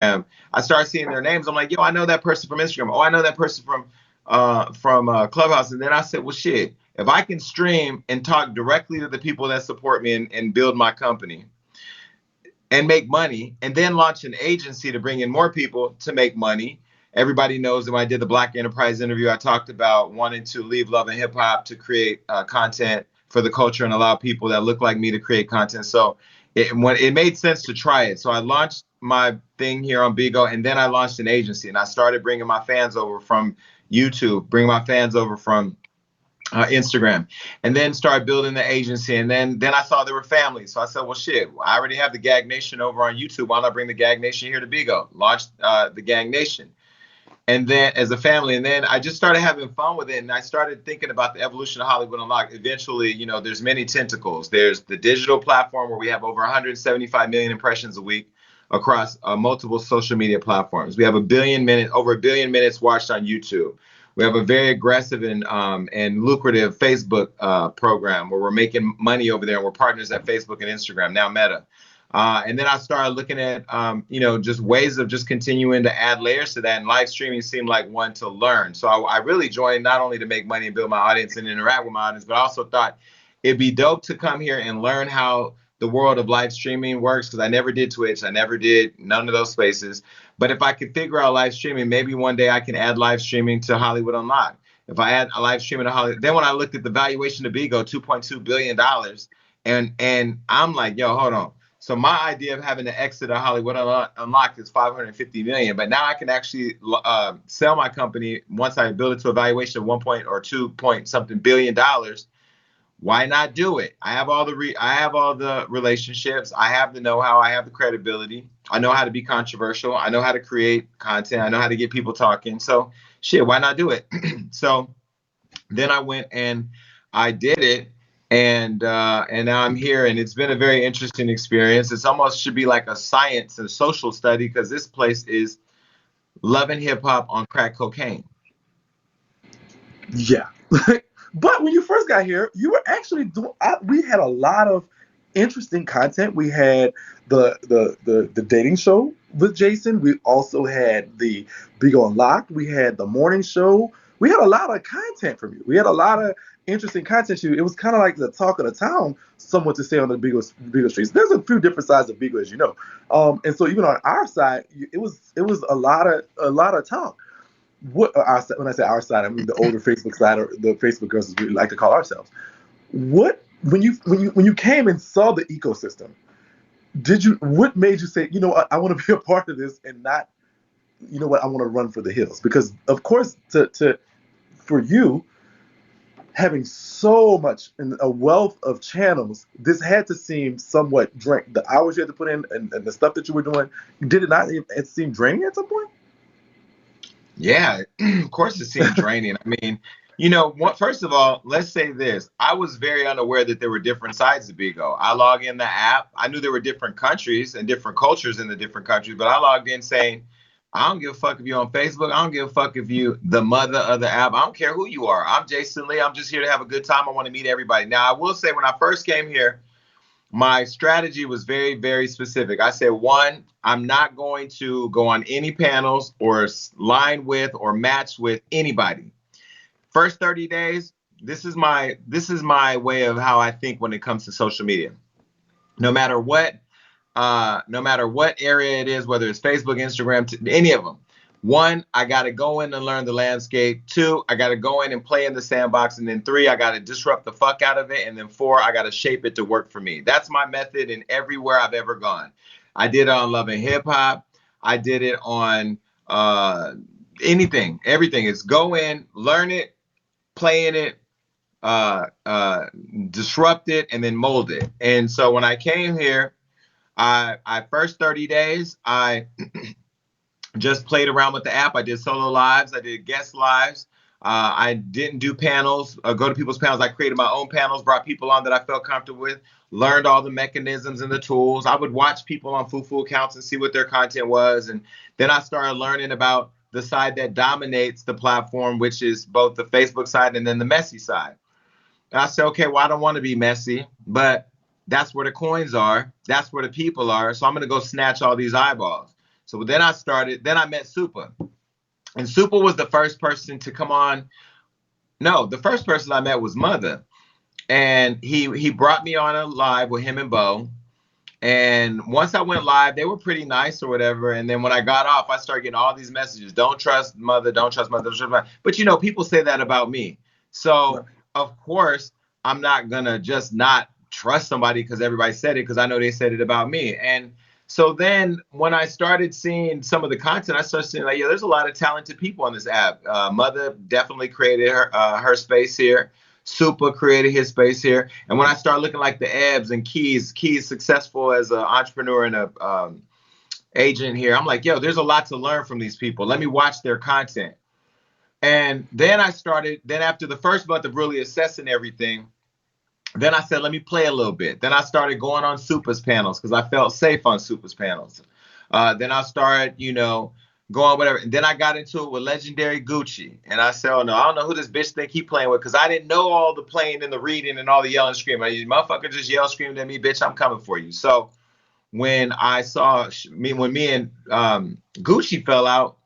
I started seeing their names. I'm like, yo, I know that person from Instagram. Oh, I know that person from Clubhouse. And then I said, well, shit, if I can stream and talk directly to the people that support me and build my company and make money, and then launch an agency to bring in more people to make money. Everybody knows that when I did the Black Enterprise interview, I talked about wanting to leave love and hip hop to create content for the culture and allow people that look like me to create content. So it made sense to try it. So I launched my thing here on Bigo, and then I launched an agency, and I started bringing my fans over from YouTube, bringing my fans over from Instagram, and then started building the agency. And then I saw there were families. So I said, well, shit, I already have the Gag Nation over on YouTube. Why not bring the Gag Nation here to Bigo? Launched the Gag Nation. And then as a family, and then I just started having fun with it. And I started thinking about the evolution of Hollywood Unlocked. Eventually, there's many tentacles. There's the digital platform where we have over 175 million impressions a week across multiple social media platforms. We have over a billion minutes watched on YouTube. We have a very aggressive and lucrative Facebook program where we're making money over there, and we're partners at Facebook and Instagram, now Meta. And then I started looking at, just ways of just continuing to add layers to that. And live streaming seemed like one to learn. So I really joined not only to make money and build my audience and interact with my audience, but I also thought it'd be dope to come here and learn how the world of live streaming works, because I never did Twitch. I never did none of those spaces. But if I could figure out live streaming, maybe one day I can add live streaming to Hollywood Unlocked. If I add a live streaming to Hollywood, then when I looked at the valuation of Bigo, $2.2 billion, and I'm like, yo, hold on. So my idea of having to exit a Hollywood Unlocked is 550 million, but now I can actually sell my company once I build it to a valuation of 1 or 2 point something billion dollars. Why not do it? I have all the relationships. I have the know-how. I have the credibility. I know how to be controversial. I know how to create content. I know how to get people talking. So shit, why not do it? So then I went and I did it, and now I'm here, and it's been a very interesting experience. It's almost should be like a science and social study, because this place is love and hip hop on crack cocaine. Yeah. But when you first got here, you were actually doing. We had a lot of interesting content. We had the dating show with Jason. We also had the Bigo Unlocked. We had the morning show. We had a lot of content from you. We had a lot of interesting content. It was kind of like the talk of the town, somewhat to say on the Bigo streets. There's a few different sides of Bigo, as you know, and so even on our side, it was a lot of talk. When I say our side, I mean the older Facebook side, or the Facebook girls, as we like to call ourselves. What when you came and saw the ecosystem, what made you say, I want to be a part of this, and not, I want to run for the hills? Because of course, for you, having so much and a wealth of channels, this had to seem somewhat drain. The hours you had to put in, and the stuff that you were doing, did it not? It seemed draining at some point. Yeah, of course it seemed draining. I mean, first of all, let's say this. I was very unaware that there were different sides to Bigo. I log in the app. I knew there were different countries and different cultures in the different countries, but I logged in saying, I don't give a fuck if you're on Facebook. I don't give a fuck if you the mother of the app. I don't care who you are. I'm Jason Lee. I'm just here to have a good time. I want to meet everybody. Now, I will say, when I first came here, my strategy was very, very specific. I said, one, I'm not going to go on any panels or line with or match with anybody. First 30 days, this is my way of how I think when it comes to social media. No matter what, no matter what area it is, whether it's Facebook, Instagram, any of them. One, I got to go in and learn the landscape. Two, I got to go in and play in the sandbox. And then three, I got to disrupt the fuck out of it. And then four, I got to shape it to work for me. That's my method in everywhere I've ever gone. I did it on Love and Hip Hop. I did it on anything, everything. It's go in, learn it, play in it, uh, uh, disrupt it, and then mold it. And so when I came here, I first 30 days, I just played around with the app. I did solo lives. I did guest lives. I didn't do panels, go to people's panels. I created my own panels, brought people on that I felt comfortable with, learned all the mechanisms and the tools. I would watch people on Fufu accounts and see what their content was. And then I started learning about the side that dominates the platform, which is both the Facebook side and then the messy side. And I said, okay, well, I don't want to be messy, but that's where the coins are. That's where the people are. So I'm going to go snatch all these eyeballs. So then I met Super. And Super was the first person to come on. No, the first person I met was Mother. And he brought me on a live with him and Bo. And once I went live, they were pretty nice or whatever. And then when I got off, I started getting all these messages. Don't trust Mother, don't trust Mother, don't trust Mother. But people say that about me. Right. So of course, I'm not gonna just not trust somebody because everybody said it, because I know they said it about me. And so then when I started seeing some of the content, I started seeing like, yeah, there's a lot of talented people on this app. Mother definitely created her space here. Super created his space here. And when I started looking like the Ebbs and Keys successful as an entrepreneur and a agent here, I'm like, yo, there's a lot to learn from these people. Let me watch their content. And then then after the first month of really assessing everything, then I said, let me play a little bit. Then I started going on Super's panels because I felt safe on Super's panels. Then I started, going whatever. And then I got into it with Legendary Gucci. And I said, oh no, I don't know who this bitch think he playing with, because I didn't know all the playing and the reading and all the yelling and screaming. Motherfucker just yell screamed at me, bitch, I'm coming for you. So when I saw when me and Gucci fell out,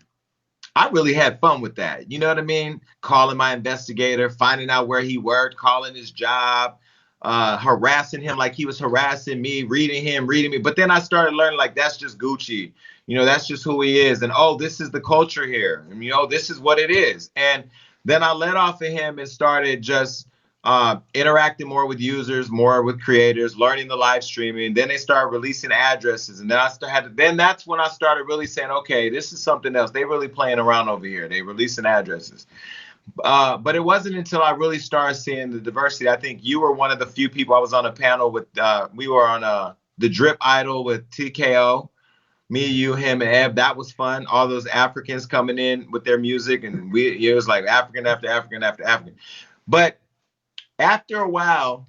I really had fun with that. You know what I mean? Calling my investigator, finding out where he worked, calling his job, harassing him like he was harassing me, reading me. But then I started learning like that's just Gucci. That's just who he is. And oh, this is the culture here. And, this is what it is. And then I let off of him and started just interacting more with users, more with creators, learning the live streaming. Then they started releasing addresses, and then that's when I started really saying, okay, this is something else. They really playing around over here. They releasing addresses. But it wasn't until I really started seeing the diversity. I think you were one of the few people. I was on a panel with. We were on the Drip Idol with TKO. Me, you, him, and Eb. That was fun. All those Africans coming in with their music, and it was like African after African after African. But after a while,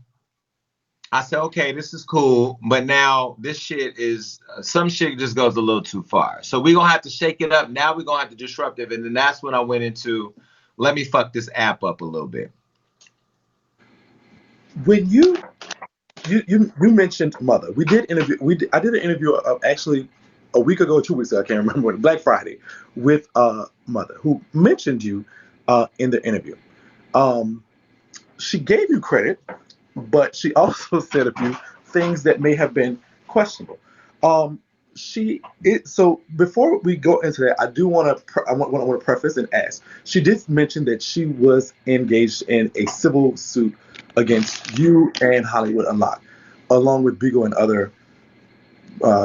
I said, okay, this is cool, but now this shit is some shit just goes a little too far. So we're gonna have to shake it up. Now we're gonna have to disrupt it. And then that's when I went into let me fuck this app up a little bit. When you mentioned Mother, we did interview. I did an interview actually a week ago, 2 weeks ago. I can't remember when. Black Friday with Mother, who mentioned you in the interview. Um, she gave you credit, but she also said a few things that may have been questionable. Um, so before we go into that, I do want to preface and ask. She did mention that she was engaged in a civil suit against you and Hollywood Unlocked, along with Bigo and other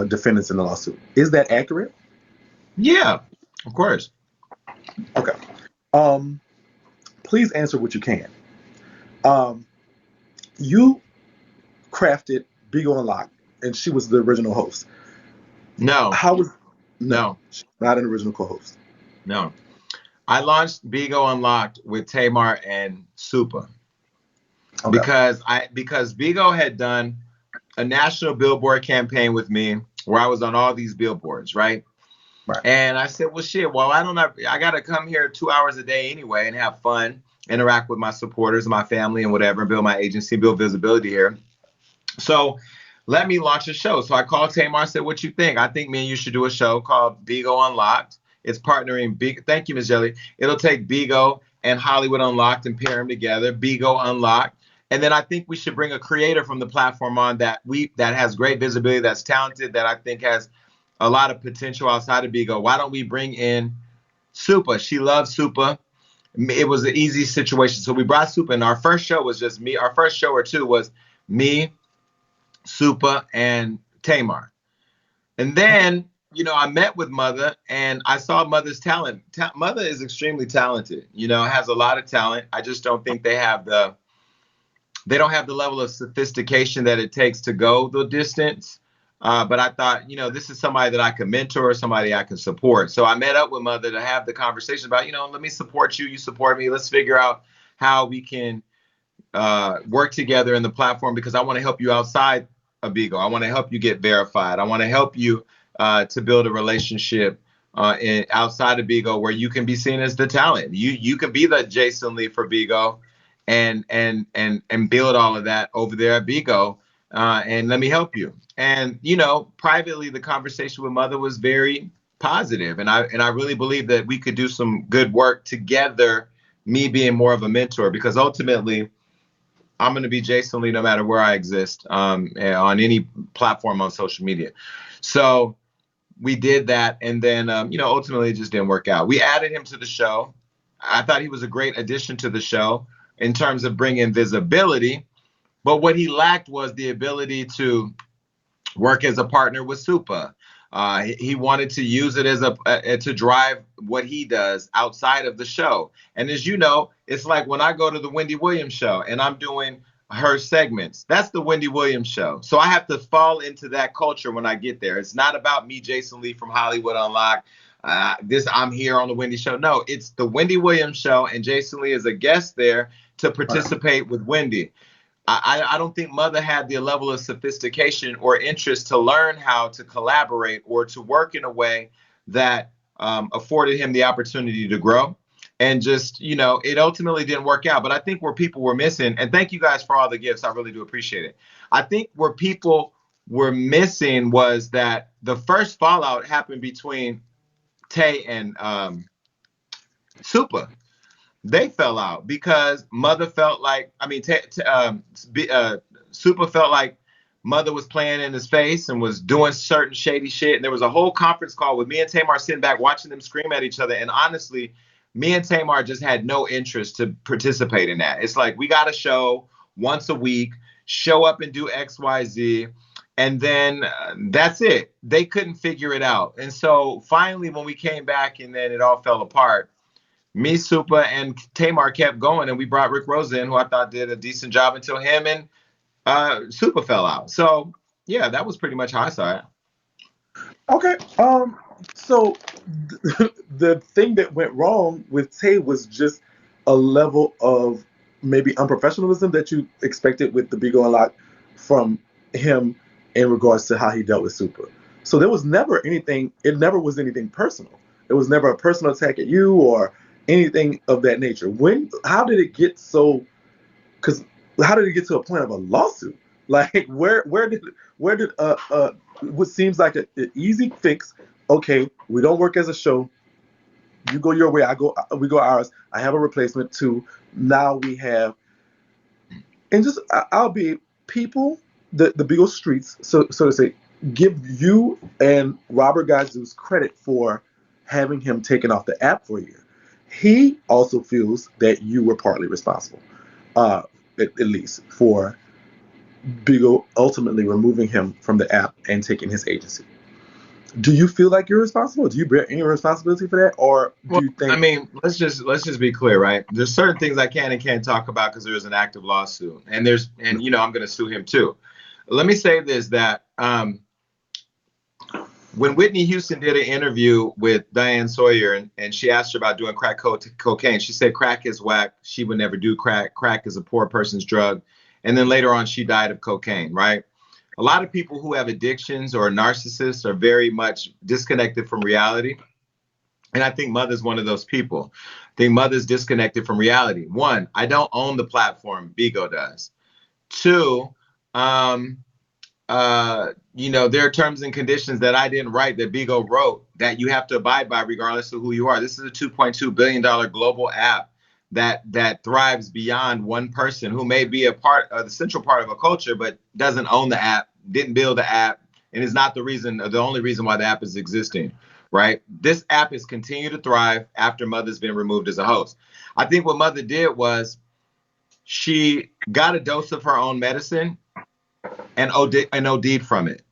defendants in the lawsuit. Is that accurate? Yeah, of course. Okay. Um, please answer what you can. Um, you crafted Bigo Unlocked, and she was the original host. No, How was no, no, she's not an original co-host. no. I launched Bigo Unlocked with Tamar and Super Okay. because Bigo had done a national billboard campaign with me where I was on all these billboards, right? Right. And I said, well, shit, well, I got to come here 2 hours a day anyway and have fun, interact with my supporters, my family, and whatever, and build my agency, build visibility here. So let me launch a show. So I called Tamar, said, what you think? I think me and you should do a show called Bigo Unlocked. It's partnering Bigo. Thank you, Ms. Jelly. It'll take Bigo and Hollywood Unlocked and pair them together, Bigo Unlocked. And then I think we should bring a creator from the platform on that has great visibility, that's talented, that I think has a lot of potential outside of Bigo. Why don't we bring in Supa? She loves Supa. It was an easy situation. So we brought Supa, and our first show was just me. Our first show or two was me, Supa, and Tamar. And then, I met with Mother and I saw Mother's talent. Mother is extremely talented, has a lot of talent. I just don't think they don't have the level of sophistication that it takes to go the distance. But I thought, this is somebody that I can mentor, somebody I can support. So I met up with Mother to have the conversation about, let me support you, you support me. Let's figure out how we can work together in the platform, because I want to help you outside of Bigo. I want to help you get verified. I want to help you to build a relationship outside of Bigo where you can be seen as the talent. You can be the Jason Lee for Bigo and build all of that over there at Bigo. And let me help you. And privately, the conversation with Mother was very positive. And I really believe that we could do some good work together, me being more of a mentor, because ultimately I'm going to be Jason Lee no matter where I exist, on any platform on social media. So we did that, and then ultimately it just didn't work out. We added him to the show. I thought he was a great addition to the show in terms of bringing visibility, but what he lacked was the ability to work as a partner with Supa. He wanted to use it as to drive what he does outside of the show. And as you know, it's like when I go to the Wendy Williams show and I'm doing her segments. That's the Wendy Williams show. So I have to fall into that culture when I get there. It's not about me, Jason Lee from Hollywood Unlocked. I'm here on the Wendy show. No, it's the Wendy Williams show, and Jason Lee is a guest there to participate with Wendy. I don't think Mother had the level of sophistication or interest to learn how to collaborate or to work in a way that afforded him the opportunity to grow. And just, it ultimately didn't work out. But I think where people were missing, and thank you guys for all the gifts, I really do appreciate it. I think where people were missing was that the first fallout happened between Tay and Supa. They fell out because Mother felt like, Super felt like Mother was playing in his face and was doing certain shady shit. And there was a whole conference call with me and Tamar sitting back watching them scream at each other. And honestly, me and Tamar just had no interest to participate in that. It's like, we got a show once a week, show up and do X, Y, Z. And then that's it. They couldn't figure it out. And so finally, when we came back and then it all fell apart, me, Supa, and Tamar kept going, and we brought Rick Rosa in, who I thought did a decent job until him and Supa fell out. So yeah, that was pretty much how I saw it. Okay. So the thing that went wrong with Tay was just a level of maybe unprofessionalism that you expected with the Bigo Unlock from him in regards to how he dealt with Supa. So there was never anything. It never was anything personal. It was never a personal attack at you or anything of that nature. How did it get so? Because how did it get to a point of a lawsuit? Like where did what seems like an easy fix? Okay, we don't work as a show. You go your way, we go ours. I have a replacement too. Now we have, and just I'll be people, the Beagle streets, so to say, give you and Robert Gazuz credit for having him taken off the app for a year. He also feels that you were partly responsible, uh, at least for Bigo ultimately removing him from the app and taking his agency. Do you feel like you're responsible? Do you bear any responsibility for that, or Well, do you I think? mean, let's just be clear, right? There's certain things I can and can't talk about because there's an active lawsuit, and I'm going to sue him too. Let me say this: that when Whitney Houston did an interview with Diane Sawyer, and she asked her about doing cocaine, she said crack is whack. She would never do crack. Crack is a poor person's drug. And then later on, she died of cocaine, right? A lot of people who have addictions or narcissists are very much disconnected from reality. And I think Mother's one of those people. I think Mother's disconnected from reality. One, I don't own the platform. Bigo does. Two, um, there are terms and conditions that I didn't write that Bigo wrote that you have to abide by regardless of who you are. This is a $2.2 billion global app that thrives beyond one person who may be a part of the central part of a culture, but doesn't own the app, didn't build the app, and is not the only reason why the app is existing, right? This app has continued to thrive after Mother's been removed as a host. I think what Mother did was she got a dose of her own medicine and OD'd from it.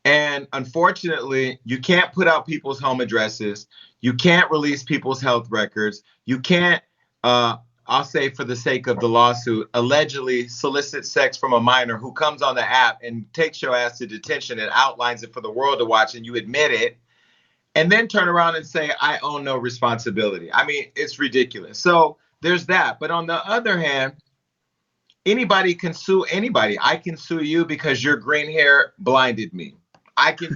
And unfortunately, you can't put out people's home addresses. You can't release people's health records. You can't, I'll say for the sake of the lawsuit, allegedly solicit sex from a minor who comes on the app and takes your ass to detention and outlines it for the world to watch, and you admit it, and then turn around and say, I own no responsibility. I mean, it's ridiculous. So there's that. But on the other hand, anybody can sue anybody. I can sue you because your green hair blinded me.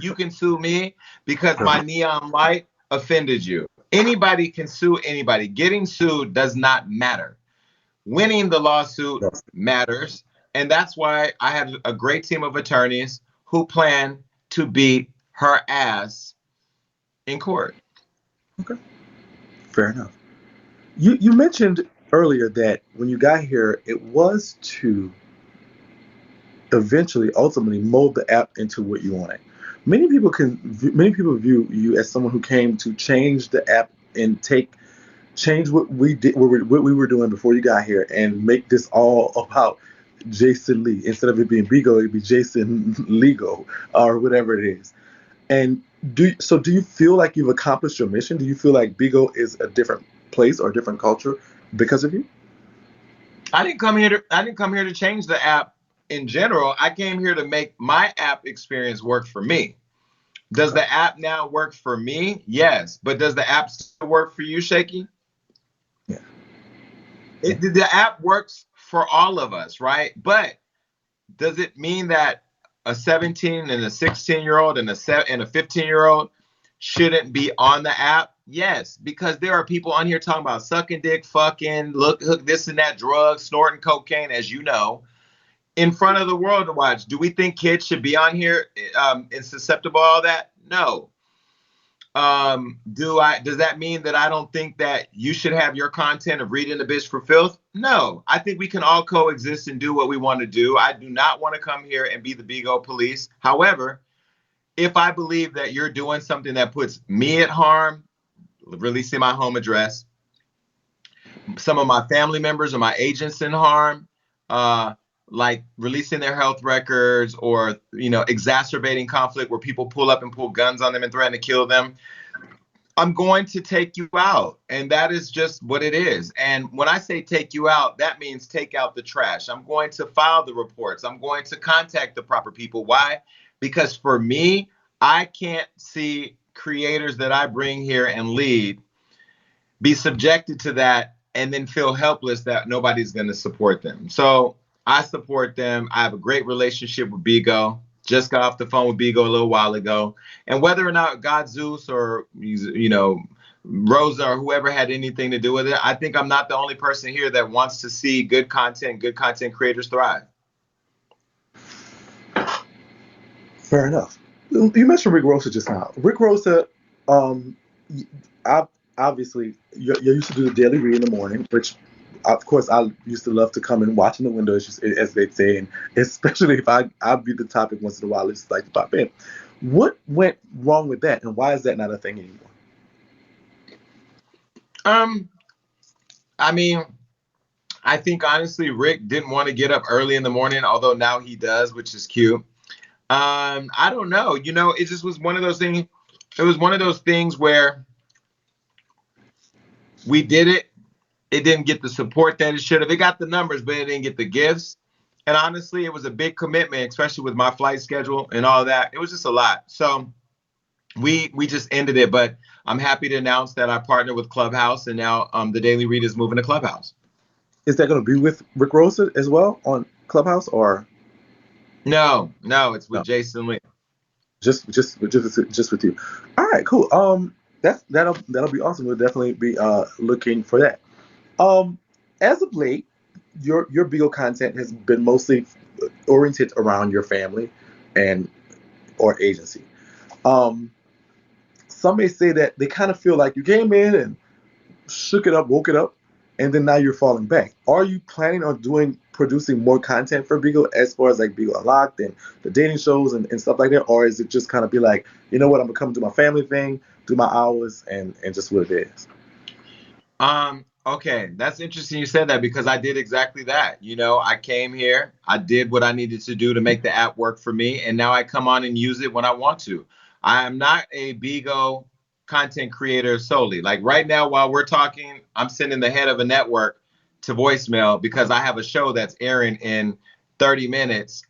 You can sue me because my neon light offended you. Anybody can sue anybody. Getting sued does not matter. Winning the lawsuit matters. And that's why I have a great team of attorneys who plan to beat her ass in court. Okay, fair enough. You mentioned earlier that when you got here, it was to eventually, ultimately, mold the app into what you wanted. Many people view you as someone who came to change the app and change what we did, what we were doing before you got here, and make this all about Jason Lee. Instead of it being Bigo, it'd be Jason Lego or whatever it is. And do you feel like you've accomplished your mission? Do you feel like Bigo is a different place or a different culture because of you? I didn't come here to change the app in general. I came here to make my app experience work for me. Does Okay. the app now work for me? Yes. But does the app still work for you, Shaky? Yeah. Yeah. The app works for all of us, right? But does it mean that a 17 and a 16-year-old and a 15-year-old shouldn't be on the app? Yes, because there are people on here talking about sucking dick, fucking, look, hook this and that, drugs, snorting cocaine, as you know, in front of the world to watch. Do we think kids should be on here and susceptible to all that? No. Does that mean that I don't think that you should have your content of reading the bitch for filth? No. I think we can all coexist and do what we want to do. I do not want to come here and be the Bigo police. However, if I believe that you're doing something that puts me at harm, releasing my home address, some of my family members or my agents in harm, uh, like releasing their health records or exacerbating conflict where people pull up and pull guns on them and threaten to kill them, I'm going to take you out. And that is just what it is. And when I say take you out, that means take out the trash. I'm going to file the reports. I'm going to contact the proper people. Why? Because for me, I can't see creators that I bring here and lead be subjected to that and then feel helpless that nobody's going to support them. So I support them. I have a great relationship with Bigo. Just got off the phone with Bigo a little while ago. And whether or not God Zeus or, Rosa or whoever had anything to do with it, I think I'm not the only person here that wants to see good content creators thrive. Fair enough. You mentioned Rick Rosa just now. Rick Rosa, um, obviously, you used to do the daily read in the morning, which, of course, I used to love to come and watch in the window, as they say, and especially if I'd be the topic once in a while, I just like to pop in. What went wrong with that, and why is that not a thing anymore? Um, I mean, I think honestly, Rick didn't want to get up early in the morning, although now he does, which is cute. I don't know. It just was one of those things. It was one of those things where we did it. It didn't get the support that it should have. It got the numbers, but it didn't get the gifts. And honestly, it was a big commitment, especially with my flight schedule and all that. It was just a lot. So we just ended it. But I'm happy to announce that I partnered with Clubhouse, and now the Daily Read is moving to Clubhouse. Is that going to be with Rick Rosa as well on Clubhouse, or No, it's with no? Jason Lee. Just with you. All right, cool. That'll be awesome. We'll definitely be looking for that. Um, as of late, your Beagle content has been mostly oriented around your family and or agency. Um, some may say that they kind of feel like you came in and shook it up, woke it up, and then now you're falling back. Are you planning on producing more content for Beagle as far as like Beagle Unlocked and the dating shows and stuff like that, or is it just kind of be like, you know what, I'm gonna come do my family thing, do my hours, and just what it is? Okay, that's interesting you said that because I did exactly that. I came here, I did what I needed to do to make the app work for me, and now I come on and use it when I want to. I am not a Bigo content creator solely. Like right now, while we're talking, I'm sending the head of a network to voicemail because I have a show that's airing in 30 minutes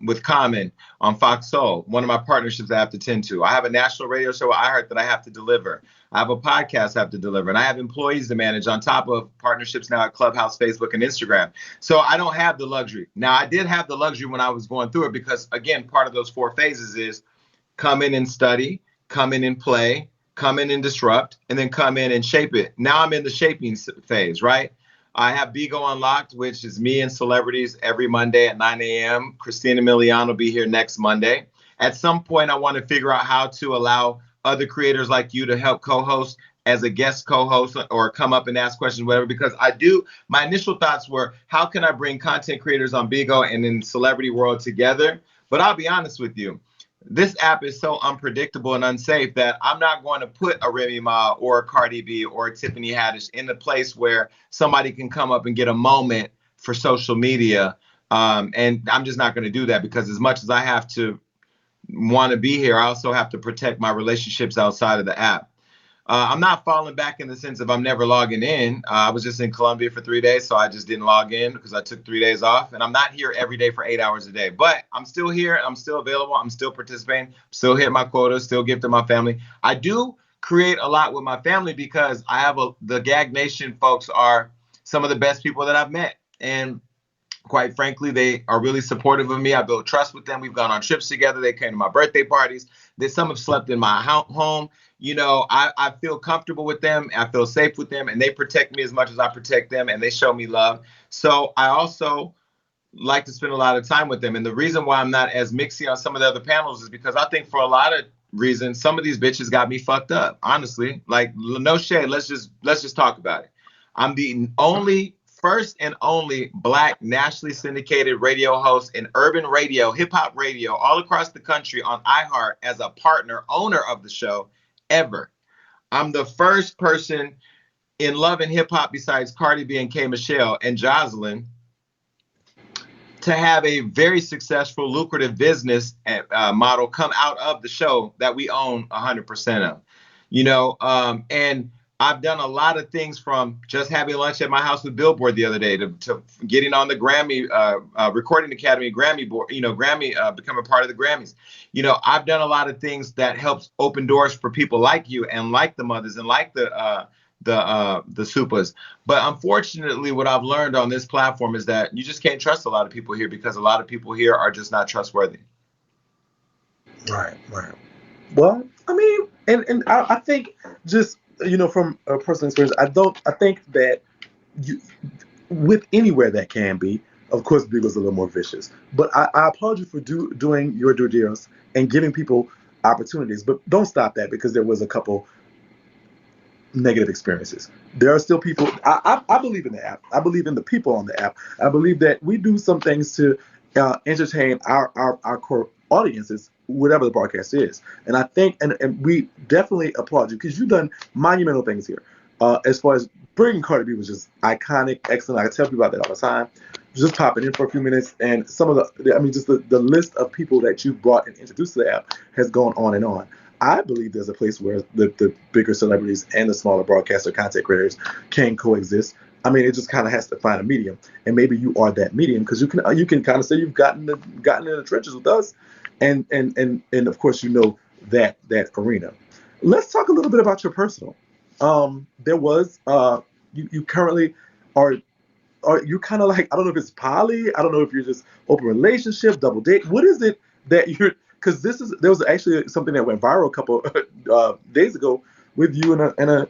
with Common on Fox Soul, one of my partnerships I have to tend to. I have a national radio show I heard that I have to deliver. I have a podcast I have to deliver, and I have employees to manage on top of partnerships now at Clubhouse, Facebook, and Instagram. So I don't have the luxury. Now, I did have the luxury when I was going through it because, again, part of those 4 phases is come in and study, come in and play, come in and disrupt, and then come in and shape it. Now I'm in the shaping phase, right? I have Bigo Unlocked, which is me and celebrities every Monday at 9 a.m. Christina Milian will be here next Monday. At some point, I want to figure out how to allow other creators like you to help co-host as a guest co-host or come up and ask questions, whatever, because my initial thoughts were, how can I bring content creators on Bigo and in celebrity world together? But I'll be honest with you, this app is so unpredictable and unsafe that I'm not going to put a Remy Ma or a Cardi B or a Tiffany Haddish in the place where somebody can come up and get a moment for social media. And I'm just not going to do that, because as much as I have to want to be here, I also have to protect my relationships outside of the app. I'm not falling back in the sense of I'm never logging in. I was just in Colombia for 3 days, so I just didn't log in because I took 3 days off. And I'm not here every day for 8 hours a day. But I'm still here. I'm still available. I'm still participating. Still hitting my quota. Still gifting my family. I do create a lot with my family because the Gag Nation folks are some of the best people that I've met. And quite frankly, they are really supportive of me. I built trust with them. We've gone on trips together. They came to my birthday parties. Some have slept in my home. I feel comfortable with them. I feel safe with them, and they protect me as much as I protect them, and they show me love. So I also like to spend a lot of time with them. And the reason why I'm not as mixy on some of the other panels is because I think for a lot of reasons, some of these bitches got me fucked up. Honestly, like, no shade. Let's just talk about it. I'm the first and only Black nationally syndicated radio host in urban radio, hip hop radio, all across the country on iHeart as a owner of the show ever. I'm the first person in love and hip hop besides Cardi B and K Michelle and Jocelyn to have a very successful, lucrative business model come out of the show that we own 100% of. And I've done a lot of things, from just having lunch at my house with Billboard the other day to getting on the Grammy Recording Academy Grammy board, becoming part of the Grammys. I've done a lot of things that helps open doors for people like you and like the mothers and like the Supas. But unfortunately, what I've learned on this platform is that you just can't trust a lot of people here, because a lot of people here are just not trustworthy. Right. Well, I mean, and I think, just, from a personal experience, I think that you, with anywhere that can be, of course, Beagle's a little more vicious. But I applaud you for doing your due diligence and giving people opportunities. But don't stop that, because there was a couple negative experiences. There are still people. I believe in the app. I believe in the people on the app. I believe that we do some things to entertain our core audiences, whatever the broadcast is. And I think, and we definitely applaud you, because you've done monumental things here. As far as bringing Cardi B was just iconic, excellent. I tell people about that all the time. Just popping in for a few minutes, and some of just the list of people that you brought and introduced to the app has gone on and on. I believe there's a place where the bigger celebrities and the smaller broadcaster content creators can coexist. I mean, it just kind of has to find a medium, and maybe you are that medium, because you can kind of say you've gotten in the trenches with us, and of course that arena. Let's talk a little bit about your personal. There was you currently are you kind of like, I don't know if it's poly, I don't know if you're just open relationship, double date. What is it that you're? Because there was actually something that went viral a couple days ago with you and a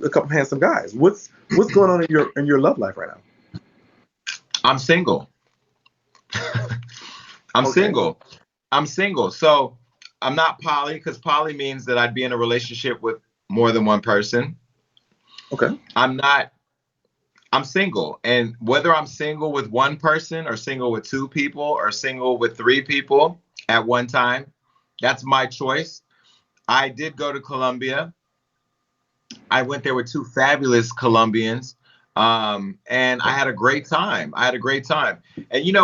couple of handsome guys. What's going on in your love life right now? I'm single. I'm single. I'm single. So I'm not poly, because poly means that I'd be in a relationship with more than one person. Okay. I'm single. And whether I'm single with one person or single with two people or single with three people at one time, that's my choice. I did go to Colombia. I went there with two fabulous Colombians. And I had a great time. And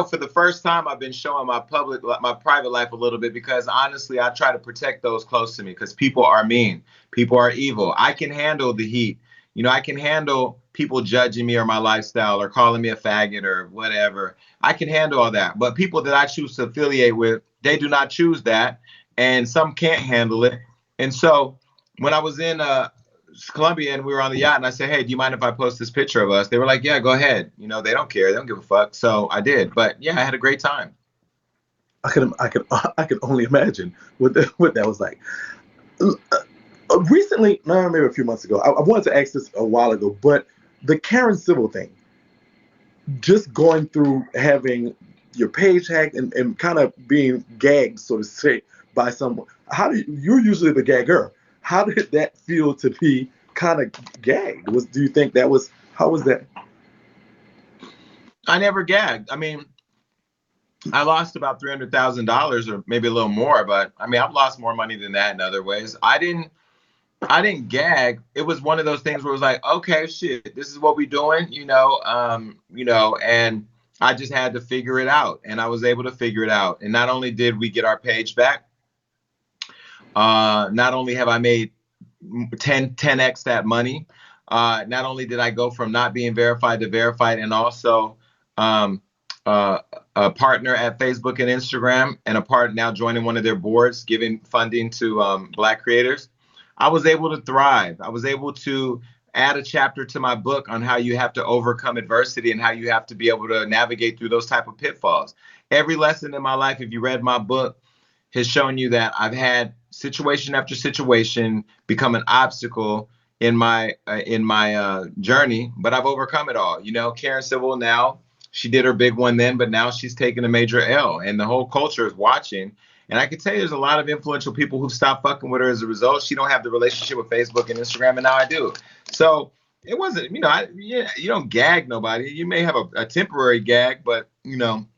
for the first time, I've been showing my private life a little bit, because honestly, I try to protect those close to me, because people are mean. People are evil. I can handle the heat. I can handle people judging me or my lifestyle or calling me a faggot or whatever. I can handle all that. But people that I choose to affiliate with, they do not choose that. And some can't handle it. And so when I was in Colombia and we were on the yacht, and I said, hey, do you mind if I post this picture of us? They were like, yeah, go ahead. They don't care. They don't give a fuck. So I did. But yeah, I had a great time. I can only imagine what that was like. Recently, maybe a few months ago, I wanted to ask this a while ago, but the Karen Civil thing, just going through having your page hacked and kind of being gagged, so to say, by someone. You're usually the gagger. How did that feel to be kind of gagged? Do you think that was, how was that? I never gagged. I mean, I lost about $300,000 or maybe a little more, but I mean, I've lost more money than that in other ways. I didn't gag. It was one of those things where it was like, okay, shit, this is what we doing, and I just had to figure it out, and I was able to figure it out. And not only did we get our page back, not only have I made 10x that money, not only did I go from not being verified to verified, and also um, a partner at Facebook and Instagram, and a part now joining one of their boards, giving funding to Black creators. I was able to thrive. I was able to add a chapter to my book on how you have to overcome adversity and how you have to be able to navigate through those type of pitfalls. Every lesson in my life, if you read my book, has shown you that I've had situation after situation become an obstacle in my journey, but I've overcome it all. Karen Civil now, she did her big one then, but now she's taking a major L, and the whole culture is watching. And I can tell you, there's a lot of influential people who've stopped fucking with her as a result. She don't have the relationship with Facebook and Instagram, and now I do. So it wasn't, you don't gag nobody. You may have a temporary gag, but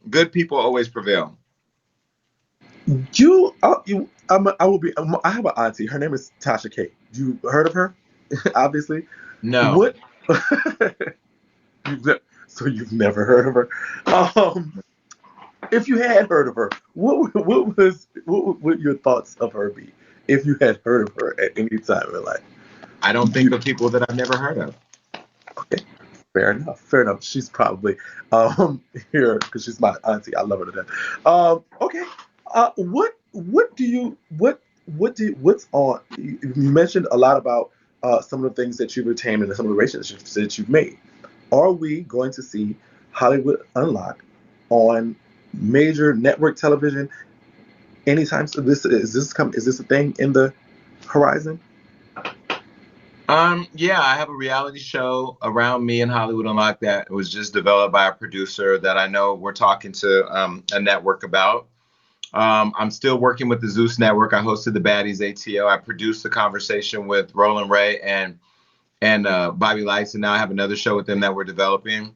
good people always prevail. I will be. I have an auntie. Her name is Tasha K. You heard of her? Obviously. No. What? So you've never heard of her? Um, if you had heard of her, what would your thoughts of her be if you had heard of her at any time in life? I don't think of people that I've never heard of. Okay, fair enough. Fair enough. She's probably um here because she's my auntie. I love her to death. Okay. What do you what's on? You mentioned a lot about some of the things that you've retained and some of the relationships that you've made. Are we going to see Hollywood Unlocked on major network television anytime? So is this a thing in the horizon? Yeah, I have a reality show around me in Hollywood Unlocked that was just developed by a producer that I know we're talking to a network about. I'm still working with the Zeus Network. I hosted the Baddies ATO. I produced the conversation with Roland Ray and Bobby Lights, and now I have another show with them that we're developing.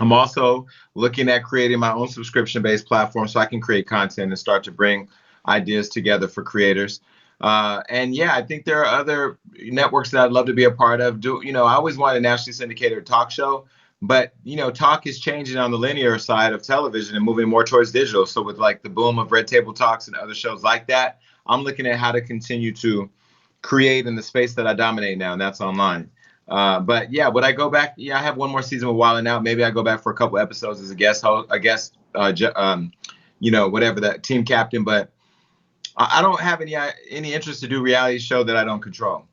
I'm also looking at creating my own subscription-based platform so I can create content and start to bring ideas together for creators. And yeah, I think there are other networks that I'd love to be a part of. I always wanted a nationally syndicated talk show, but talk is changing on the linear side of television and moving more towards digital. So with like the boom of Red Table Talks and other shows like that, I'm looking at how to continue to create in the space that I dominate now, and that's online. But yeah, would I go back? Yeah, I have one more season with Wild 'N Out. Maybe I go back for a couple episodes as a guest host, whatever, that team captain. But I don't have any interest to do reality show that I don't control.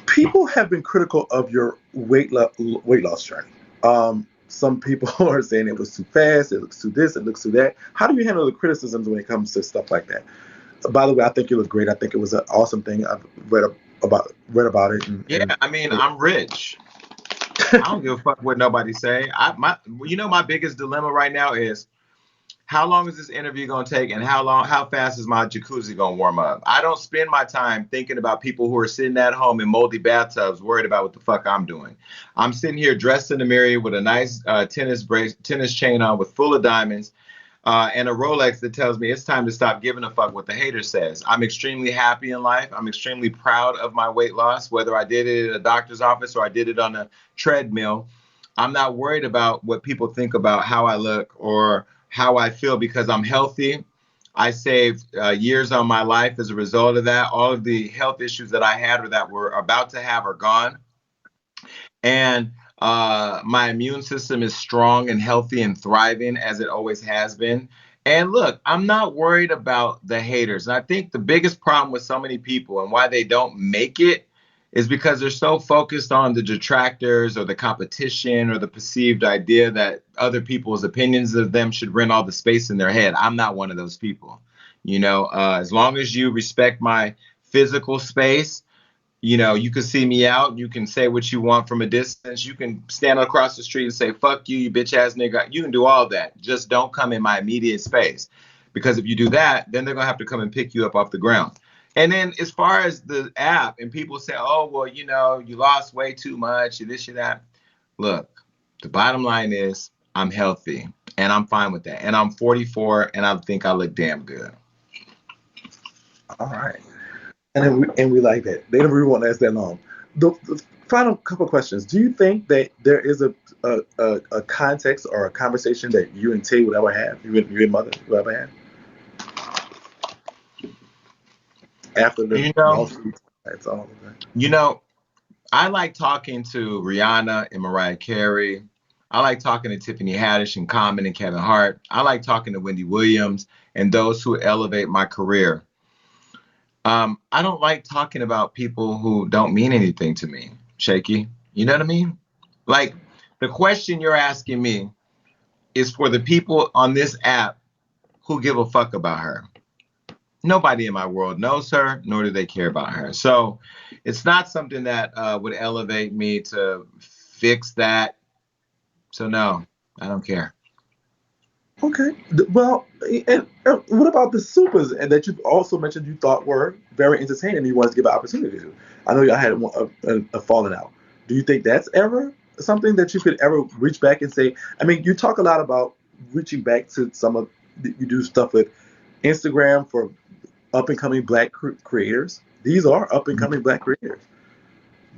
People have been critical of your weight loss journey. Some people are saying it was too fast, it looks too this, it looks too that. How do you handle the criticisms when it comes to stuff like that? By the way, I think you look great. I think it was an awesome thing. I've read about it. Yeah, I mean, I'm rich. I don't give a fuck what nobody say. My biggest dilemma right now is how long is this interview gonna take, and how fast is my jacuzzi gonna warm up? I don't spend my time thinking about people who are sitting at home in moldy bathtubs, worried about what the fuck I'm doing. I'm sitting here dressed in the mirror with a nice tennis chain on, with full of diamonds, and a Rolex that tells me it's time to stop giving a fuck what the hater says. I'm extremely happy in life. I'm extremely proud of my weight loss, whether I did it at a doctor's office or I did it on a treadmill. I'm not worried about what people think about how I look or how I feel, because I'm healthy. I saved years on my life as a result of that. All of the health issues that I had or that we're about to have are gone. And my immune system is strong and healthy and thriving as it always has been. And look, I'm not worried about the haters. And I think the biggest problem with so many people and why they don't make it is because they're so focused on the detractors or the competition or the perceived idea that other people's opinions of them should rent all the space in their head. I'm not one of those people. As long as you respect my physical space, you can see me out. You can say what you want from a distance. You can stand across the street and say, fuck you, you bitch ass nigga. You can do all that. Just don't come in my immediate space. Because if you do that, then they're gonna have to come and pick you up off the ground. And then as far as the app, and people say, oh, well, you lost way too much and this and that. Look, the bottom line is I'm healthy and I'm fine with that. And I'm 44 and I think I look damn good. All right. And we like that. They don't really want to ask that long. The final couple questions. Do you think that there is a context or a conversation that you and Tay would ever have, you and mother would ever have after the You know, lawsuit? That's all of that. you know, I like talking to Rihanna and Mariah Carey. I like talking to Tiffany Haddish and Common and Kevin Hart. I like talking to Wendy Williams and those who elevate my career. I don't like talking about people who don't mean anything to me, Shaky. You know what I mean? Like the question you're asking me is for the people on this app who give a fuck about her. Nobody in my world knows her, nor do they care about her. So it's not something that would elevate me to fix that. So no, I don't care. Okay. Well, and what about the supers and that you also mentioned you thought were very entertaining and you wanted to give an opportunity to? I know y'all had a falling out. Do you think that's ever something that you could ever reach back and say? I mean, you talk a lot about reaching back to some of you do stuff with Instagram for up and coming black creators. These are up and coming black creators.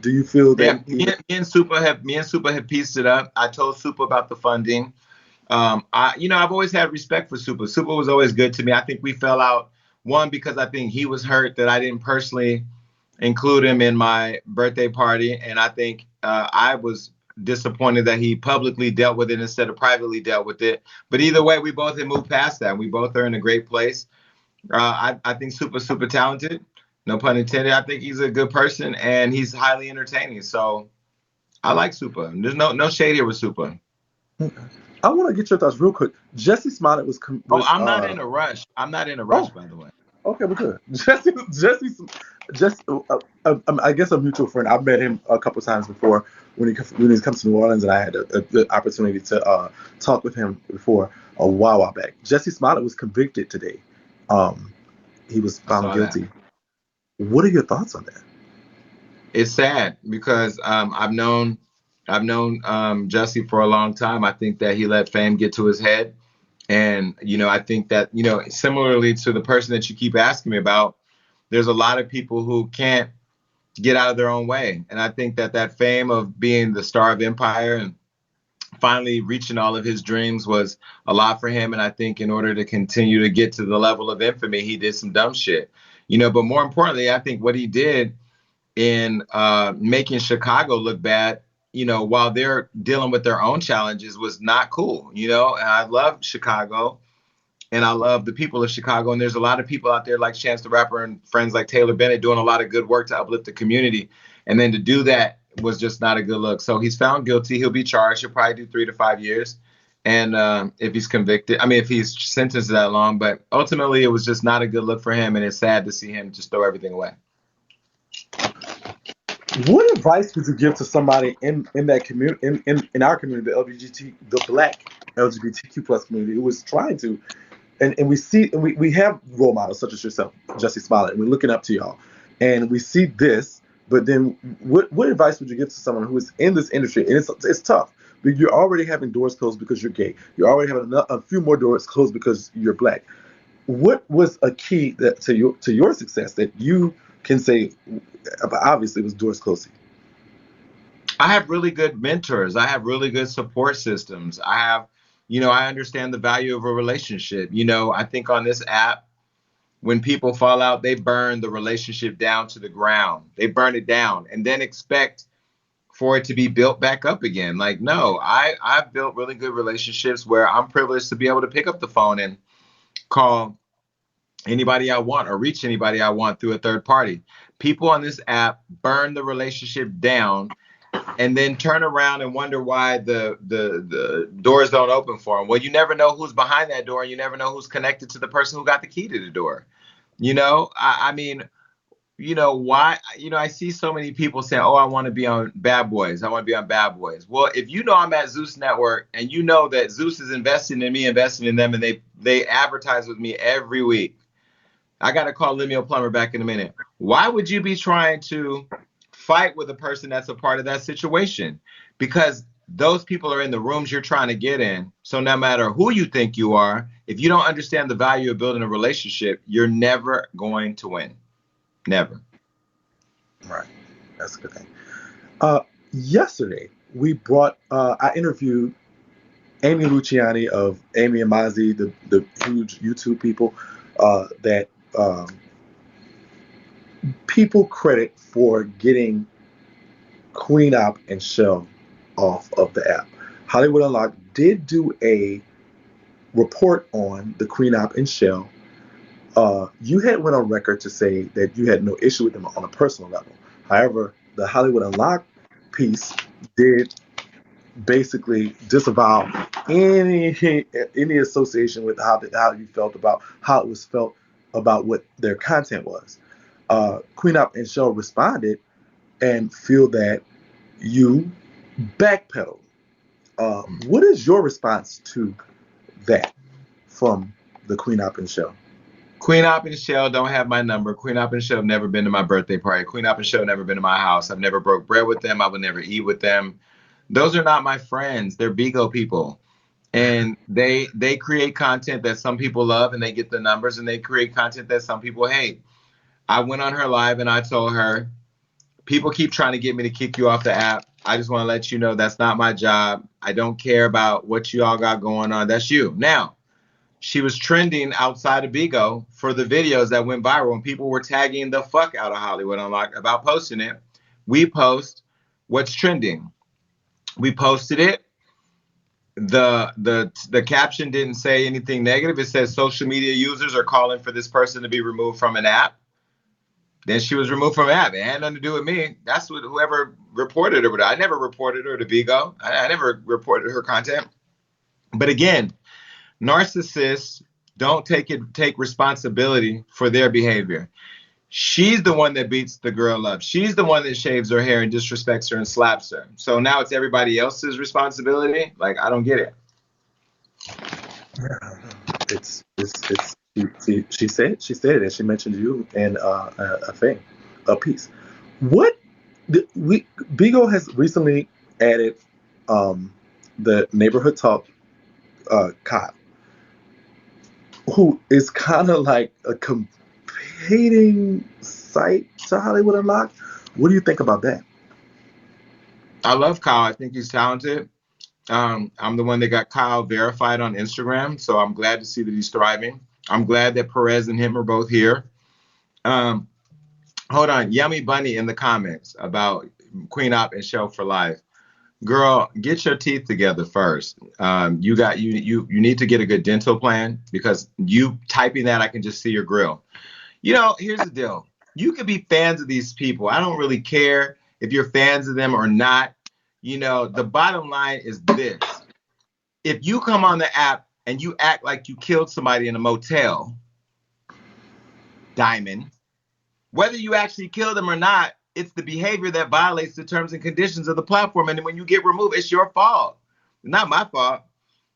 Do you feel Yeah, that even? me and Super have pieced it up. I told Super about the funding. I've always had respect for Super. Super was always good to me. I think we fell out one because I think he was hurt that I didn't personally include him in my birthday party, and I think I was disappointed that he publicly dealt with it instead of privately dealt with it. But either way, we both have moved past that. We both are in a great place. I think super talented. No pun intended. I think he's a good person and he's highly entertaining. So I like Super. There's no shade here with Super. I want to get your thoughts real quick. Jesse Smollett Oh, was I'm not in a rush. I'm not in a rush, oh, by the way. okay, we're good. Jesse, I guess a mutual friend. I've met him a couple times before when he comes to New Orleans, and I had the opportunity to talk with him before a while back. Jesse Smollett was convicted today. Um, he was I found saw that. guilty. What are your thoughts on that? It's sad because I've known Jesse for a long time. I think that he let fame get to his head, and I think that similarly to the person that you keep asking me about, there's a lot of people who can't get out of their own way, and I think that fame of being the star of Empire and finally reaching all of his dreams was a lot for him. And I think in order to continue to get to the level of infamy, he did some dumb shit. But more importantly, I think what he did in making Chicago look bad, while they're dealing with their own challenges was not cool. And I love Chicago and I love the people of Chicago. And there's a lot of people out there like Chance the Rapper and friends like Taylor Bennett doing a lot of good work to uplift the community. And then to do that was just not a good look. So he's found guilty. He'll be charged. He'll probably do 3 to 5 years. And if he's convicted, I mean, if he's sentenced that long, but ultimately it was just not a good look for him. And it's sad to see him just throw everything away. What advice would you give to somebody in that community, in our community, the Black LGBTQ plus community, who was trying to, and we see, and we have role models such as yourself, Jesse Smollett, and we're looking up to y'all, and we see this, but then what advice would you give to someone who is in this industry, and it's tough, but you're already having doors closed because you're gay, you're already having a few more doors closed because you're Black. What was a key to your success that you can say, obviously, it was doors closing? I have really good mentors. I have really good support systems. I understand the value of a relationship. I think on this app, when people fall out, they burn the relationship down to the ground. They burn it down and then expect for it to be built back up again. Like, no, I've built really good relationships where I'm privileged to be able to pick up the phone and call anybody I want or reach anybody I want through a third party. People on this app burn the relationship down and then turn around and wonder why the doors don't open for them. Well, you never know who's behind that door, and you never know who's connected to the person who got the key to the door. I mean, why? I see so many people saying, "Oh, I want to be on Bad Boys. I want to be on Bad Boys." Well, if I'm at Zeus Network, and you know that Zeus is investing in me, investing in them, and they they advertise with me every week. I got to call Lemuel Plummer back in a minute. Why would you be trying to fight with a person that's a part of that situation? Because those people are in the rooms you're trying to get in. So no matter who you think you are, if you don't understand the value of building a relationship, you're never going to win. Never. Right. That's a good thing. Yesterday, I interviewed Amy Luciani of Amy and Mozzie, the huge YouTube people that people credit for getting Queen Op and Shell off of the app. Hollywood Unlocked did do a report on the Queen Op and Shell. You had went on record to say that you had no issue with them on a personal level. However, the Hollywood Unlocked piece did basically disavow any association with how you felt about how it was felt about what their content was. Queen Op and Shell responded and feel that you backpedaled. What is your response to that from the Queen Op and Shell? Queen Op and Shell don't have my number. Queen Op and Shell have never been to my birthday party. Queen Op and Shell never been to my house. I've never broke bread with them. I would never eat with them. Those are not my friends. They're Bigo people. And they create content that some people love and they get the numbers, and they create content that some people hate. I went on her live and I told her, people keep trying to get me to kick you off the app. I just want to let you know that's not my job. I don't care about what you all got going on. That's you. Now, she was trending outside of Bigo for the videos that went viral, and people were tagging the fuck out of Hollywood Unlocked about posting it. We post what's trending. We posted it. The caption didn't say anything negative. It says social media users are calling for this person to be removed from an app. Then she was removed from an app. It had nothing to do with me. That's what whoever reported her. I never reported her to Bigo. I never reported her content. But again, narcissists don't take responsibility for their behavior. She's the one that beats the girl up. She's the one that shaves her hair and disrespects her and slaps her. So now it's everybody else's responsibility. Like, I don't get it. It's she said it, and she mentioned you in a piece. What Bigo has recently added the neighborhood talk Kyle, who is kind of like a competing site to Hollywood Unlocked. What do you think about that? I love Kyle. I think he's talented. I'm the one that got Kyle verified on Instagram, so I'm glad to see that he's thriving. I'm glad that Perez and him are both here. Hold on, Yummy Bunny in the comments about Queen Op and Show for Life. Girl, get your teeth together first. You need to get a good dental plan, because you typing that, I can just see your grill. Here's the deal. You could be fans of these people. I don't really care if you're fans of them or not. The bottom line is this. If you come on the app and you act like you killed somebody in a motel, Diamond, whether you actually killed them or not, it's the behavior that violates the terms and conditions of the platform. And when you get removed, it's your fault, not my fault.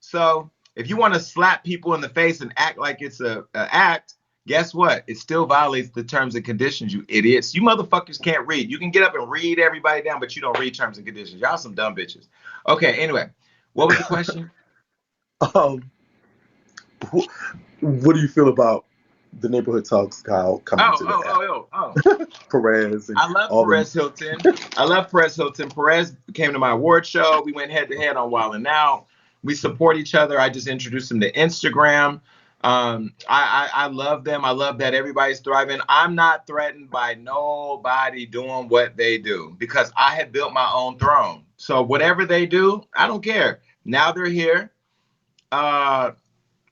So if you want to slap people in the face and act like it's a act, guess what? It still violates the terms and conditions, you idiots. You motherfuckers can't read. You can get up and read everybody down, but you don't read terms and conditions. Y'all some dumb bitches. Okay, anyway, what was the question? Um, what do you feel about the neighborhood talks, Kyle, coming to the app? Perez. And I love Perez Hilton. I love Perez Hilton. Perez came to my award show. We went head to head on Wild 'N Out. We support each other. I just introduced him to Instagram. I love them. I love that everybody's thriving. I'm not threatened by nobody doing what they do, because I have built my own throne. So whatever they do, I don't care. Now they're here.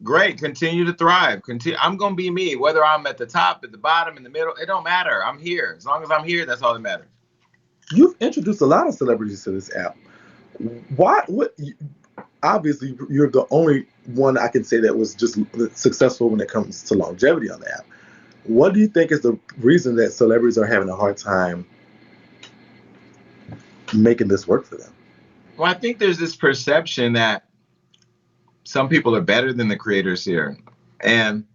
Great. Continue to thrive. I'm going to be me, whether I'm at the top, at the bottom, in the middle. It don't matter. I'm here. As long as I'm here, that's all that matters. You've introduced a lot of celebrities to this app. Why? Obviously, you're the only one I can say that was just successful when it comes to longevity on the app. What do you think is the reason that celebrities are having a hard time making this work for them? Well, I think there's this perception that some people are better than the creators here. And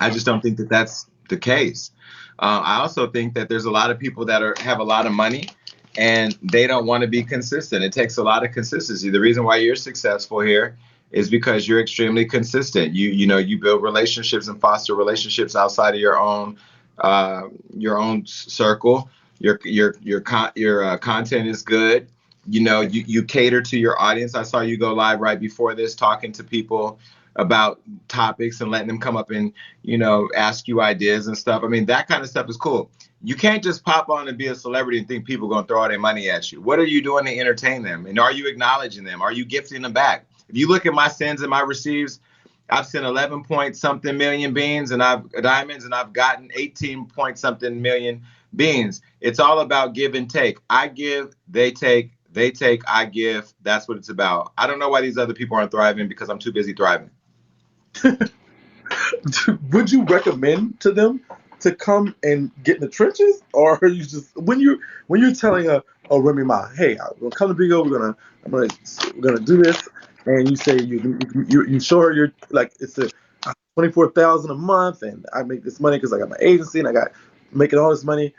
I just don't think that that's the case. I also think that there's a lot of people that have a lot of money and they don't want to be consistent. It takes a lot of consistency. The reason why you're successful here is because you're extremely consistent. You build relationships and foster relationships outside of your own circle. Your content is good. You cater to your audience. I saw you go live right before this talking to people about topics and letting them come up and ask you ideas and stuff. I mean, that kind of stuff is cool. You can't just pop on and be a celebrity and think people are going to throw all their money at you. What are you doing to entertain them? And are you acknowledging them? Are you gifting them back? If you look at my sends and my receives, I've sent 11 point something million beans and diamonds, and I've gotten 18 point something million beans. It's all about give and take. I give, they take, I give. That's what it's about. I don't know why these other people aren't thriving, because I'm too busy thriving. Would you recommend to them to come and get in the trenches, or are you just when you're telling a Remy Ma, hey, we're gonna come to Bigo, we're gonna do this, and you say you show her you're like it's a 24,000 a month, and I make this money because I got my agency and I got making all this money,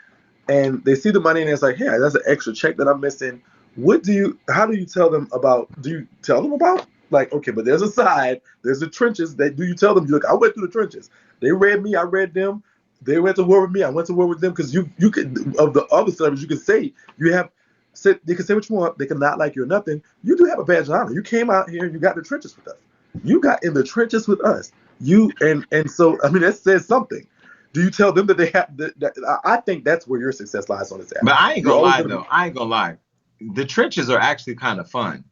and they see the money and it's like, hey, that's an extra check that I'm missing. How do you tell them about? Do you tell them about? Like, okay, but there's a side, there's the trenches. Do you tell them, look, I went through the trenches. They read me, I read them. They went to war with me, I went to war with them. Because you could, of the other celebrities, you can say they can say what you want. They can not like you or nothing. You do have a badge of honor. You came out here, you got in the trenches with us. You got in the trenches with us. So I mean that says something. Do you tell them that they have? I think that's where your success lies on this app. But I ain't gonna lie though. I ain't gonna lie. The trenches are actually kind of fun.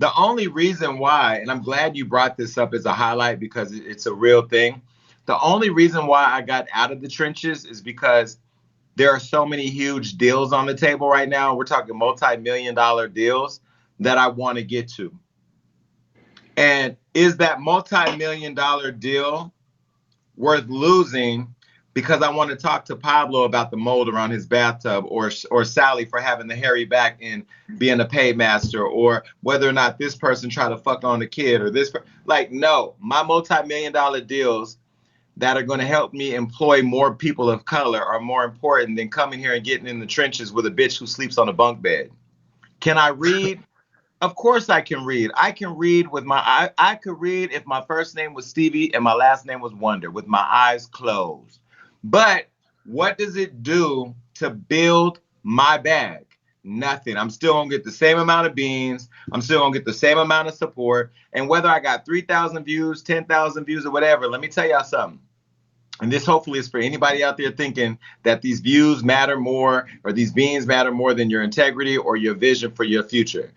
The only reason why, and I'm glad you brought this up as a highlight because it's a real thing. The only reason why I got out of the trenches is because there are so many huge deals on the table right now. We're talking multi-million-dollar deals that I want to get to. And is that multi-million-dollar deal worth losing because I want to talk to Pablo about the mold around his bathtub, or Sally for having the hairy back and being a paymaster, or whether or not this person tried to fuck on the kid, or no, my multi-million-dollar deals that are going to help me employ more people of color are more important than coming here and getting in the trenches with a bitch who sleeps on a bunk bed. Can I read? Of course I can read. I can read with my I could read if my first name was Stevie and my last name was Wonder with my eyes closed. But what does it do to build my bag? Nothing. I'm still gonna get the same amount of beans. I'm still gonna get the same amount of support. And whether I got 3,000 views, 10,000 views, or whatever, let me tell y'all something. And this hopefully is for anybody out there thinking that these views matter more or these beans matter more than your integrity or your vision for your future.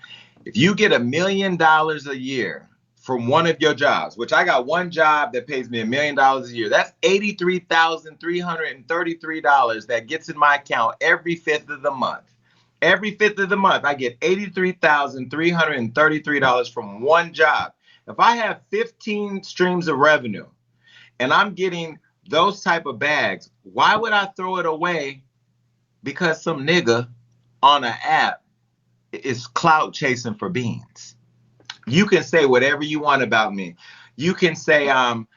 If you get $1 million a year from one of your jobs, which I got one job that pays me $1 million a year, that's $83,333 that gets in my account every fifth of the month. Every fifth of the month, I get $83,333 from one job. If I have 15 streams of revenue and I'm getting those type of bags, why would I throw it away because some nigga on an app is clout chasing for beans? You can say whatever you want about me. You can say I'm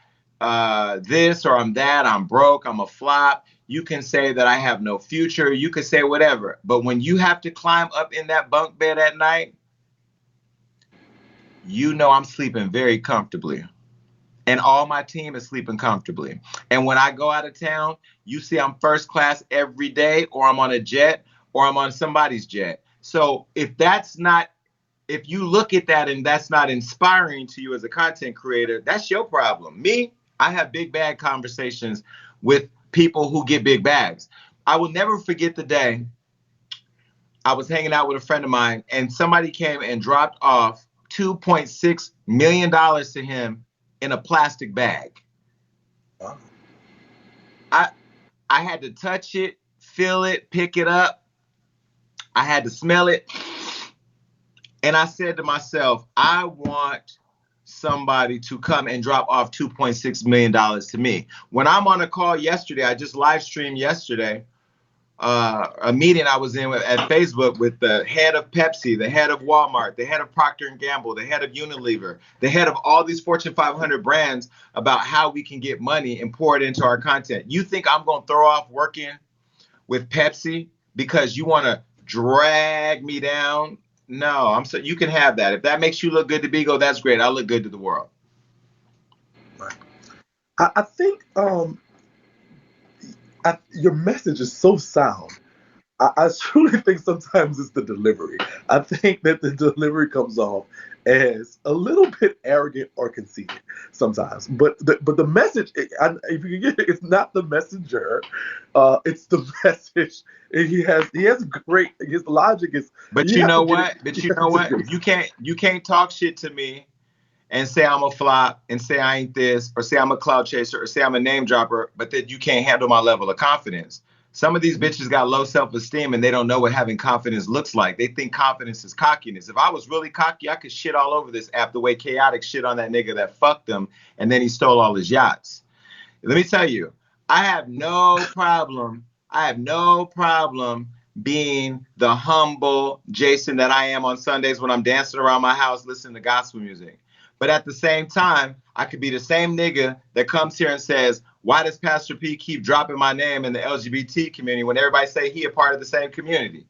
this or I'm that, I'm broke, I'm a flop. You can say that I have no future. You can say whatever. But when you have to climb up in that bunk bed at night, I'm sleeping very comfortably. And all my team is sleeping comfortably. And when I go out of town, you see I'm first class every day, or I'm on a jet, or I'm on somebody's jet. So if you look at that and that's not inspiring to you as a content creator, that's your problem. Me, I have big bag conversations with people who get big bags. I will never forget the day I was hanging out with a friend of mine and somebody came and dropped off $2.6 million to him in a plastic bag. I had to touch it, feel it, pick it up. I had to smell it. And I said to myself, I want somebody to come and drop off $2.6 million to me. When I'm on a call yesterday, I just live streamed yesterday. a meeting I was in at Facebook with the head of Pepsi, the head of Walmart, the head of Procter and Gamble, the head of Unilever, the head of all these Fortune 500 brands about how we can get money and pour it into our content. You think I'm going to throw off working with Pepsi because you want to drag me down? No, I'm so you can have that. If that makes you look good to Bigo, that's great. I look good to the world. Right. I think your message is so sound. I truly think sometimes it's the delivery. I think that the delivery comes off as a little bit arrogant or conceited sometimes. But the message, if you get it, it's not the messenger, it's the message. And he has great. His logic is But you you have to know get it. what? But You you know have to what? get it. You can't talk shit to me and say I'm a flop and say I ain't this or say I'm a cloud chaser or say I'm a name dropper, but that you can't handle my level of confidence. Some of these bitches got low self-esteem and they don't know what having confidence looks like. They think confidence is cockiness. If I was really cocky, I could shit all over this app the way Chaotic shit on that nigga that fucked him and then he stole all his yachts. Let me tell you, I have no problem. I have no problem being the humble Jason that I am on Sundays when I'm dancing around my house listening to gospel music. But at the same time, I could be the same nigga that comes here and says, why does Pastor P keep dropping my name in the LGBT community when everybody say he a part of the same community?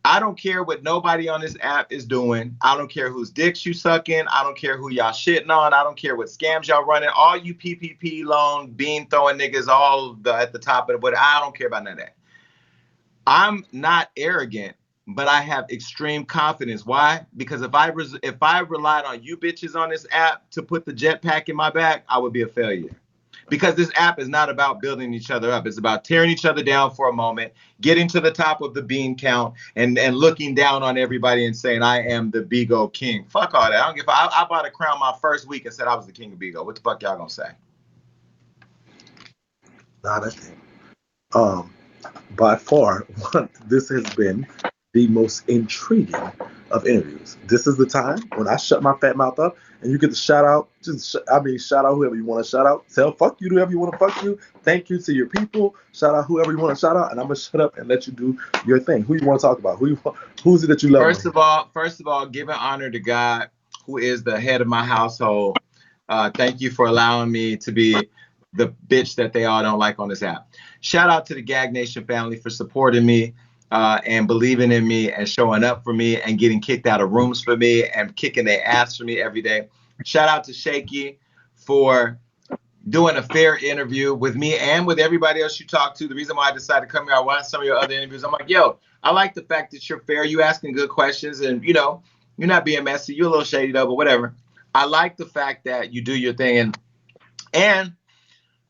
I don't care what nobody on this app is doing. I don't care whose dicks you sucking. I don't care who y'all shitting on. I don't care what scams y'all running. All you PPP loan bean throwing niggas at the top of the, but I don't care about none of that. I'm not arrogant, but I have extreme confidence. Why? Because if I relied on you bitches on this app to put the jetpack in my back, I would be a failure. Because this app is not about building each other up. It's about tearing each other down for a moment, getting to the top of the bean count, and looking down on everybody and saying, I am the Bigo king. Fuck all that. I don't give I bought a crown my first week and said I was the king of Bigo. What the fuck y'all gonna say? Not a thing. Um, by far, this has been the most intriguing of interviews. This is the time when I shut my fat mouth up and you get to shout out. Shout out whoever you want to shout out. Tell fuck you to whoever you want to fuck you. Thank you to your people. Shout out whoever you want to shout out, and I'm gonna shut up and let you do your thing. Who you want to talk about? Who's it that you love on here? First of all, giving honor to God, who is the head of my household. Thank you for allowing me to be the bitch that they all don't like on this app. Shout out to the Gag Nation family for supporting me and believing in me and showing up for me and getting kicked out of rooms for me and kicking their ass for me every day. Shout out to Shakie for doing a fair interview with me and with everybody else you talk to. The reason why I decided to come here, I watched some of your other interviews. I'm like, yo, I like the fact that you're fair. You asking good questions and, you're not being messy. You're a little shady though, but whatever. I like the fact that you do your thing. And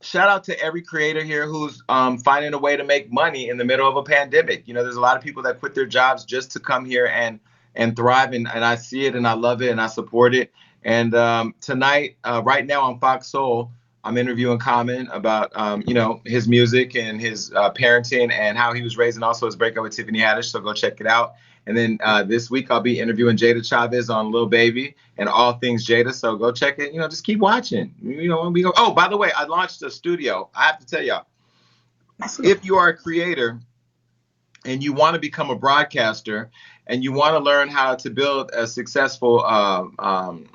shout out to every creator here who's finding a way to make money in the middle of a pandemic. There's a lot of people that quit their jobs just to come here and thrive. And I see it and I love it and I support it. And tonight, right now on Fox Soul, I'm interviewing Common about, his music and his parenting and how he was raised and also his breakup with Tiffany Haddish. So go check it out. And then this week I'll be interviewing Jada Chavez on Lil Baby and all things Jada. So go check it. Just keep watching. We go. Oh, by the way, I launched a studio. I have to tell y'all, if you are a creator and you want to become a broadcaster and you want to learn how to build a successful